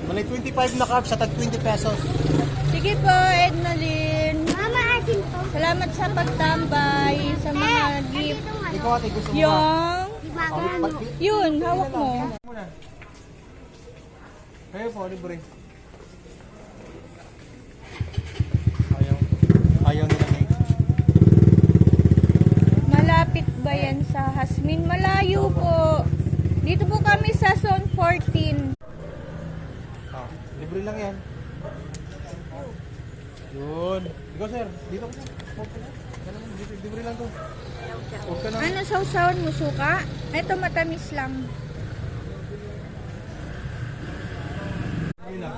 Malay 25 na cup sa tag 20 pesos. Sige po, Ednalyn. Mama, asin to. Salamat sa pagtambay, sa mga gift. Ikaw ate, gusto mo ba? Yung, Diba ano? yun, hawak mo. Muna. Kayo po, libre. Ayaw. Ayaw nila na Malapit ba yan sa Hasmin? Malayo po. Dito po kami sa Zone 14. Ah, libre lang yan. Yun. Ikaw sir, dito ko sir. Libre lang to. Huwag ka na. Ano sausawan mo, suka? Ito matamis lang. Ayun lang.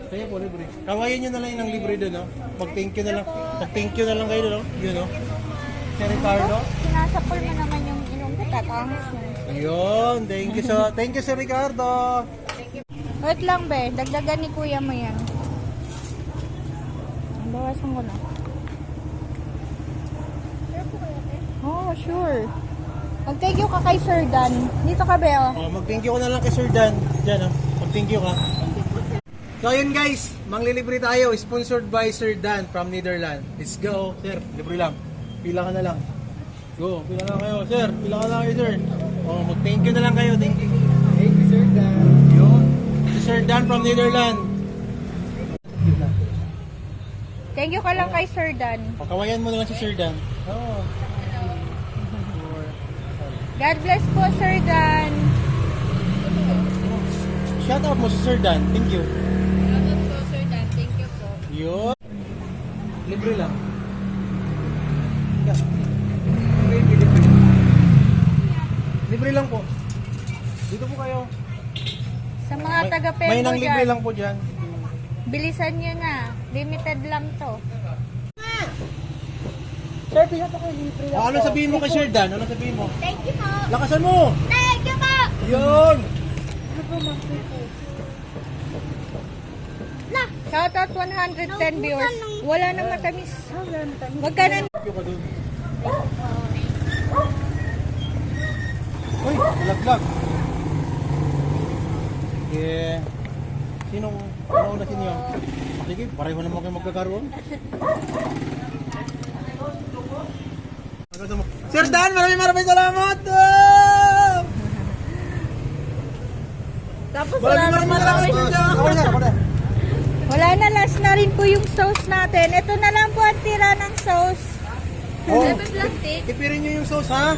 Kaya po, libre. Kawayan nyo na lang yung libre doon, no? Mag-thank you na lang. Mag-thank you na lang kayo, no? Yun, no? Si Ricardo. Sinasapol mo naman yung ilong ko, tatangos mo. Ayun, thank you Sir Ricardo. Wait lang, be. Dagdagan ni kuya mo yan. Bawasan ko na. Oh, sure. Mag-thank you ka kay Sir Dan. Dito ka, be, oh. Oh, mag-thank you ko na lang kay Sir Dan. Diyan, oh. Mag-thank you ka. So, ayun guys, manglilibre tayo. Sponsored by Sir Dan from Netherlands. Let's go, sir. Libre lang. Pila ka na lang. Go, pila na kayo, sir. Pila ka na kayo, sir. Oh, mag-thank you na lang kayo. Thank you. Thank you, Sir Dan. Yun. Si Sir Dan from Netherlands. Thank you ka lang kay Sir Dan. Pakawayan mo na lang si Sir Dan. Oh. God bless po, Sir Dan. Shout out mo si Sir Dan. Thank you. Salamat po, Sir Dan. Thank you po. Yun. Libre lang. Yeah. Libre. Libre lang po. Dito po kayo. Sa mga May taga-Pembo nang libre dyan, lang po dyan. bilisan nyo na. Limited lang to. Sir, pila pa kayo libre lang. Ano sabihin mo kay Sir Dan? Ano sabihin mo? Thank you po. Lakasan mo! Thank you po. Yun! La. Shoutout 110 viewers. Wala na matamis. Wag ka na. Thank you ka dun. Uy, laglag. Okay. Sinong nauna sinyo? Sige, pareho naman kayo magkakaroon. Sir Dan, maraming salamat! Tapos Maraming salamat! Ako na. Wala na, last na rin po yung sauce natin. Ito na lang po ang tira ng sauce. Oh, plastic. tipirin nyo yung sauce, ha?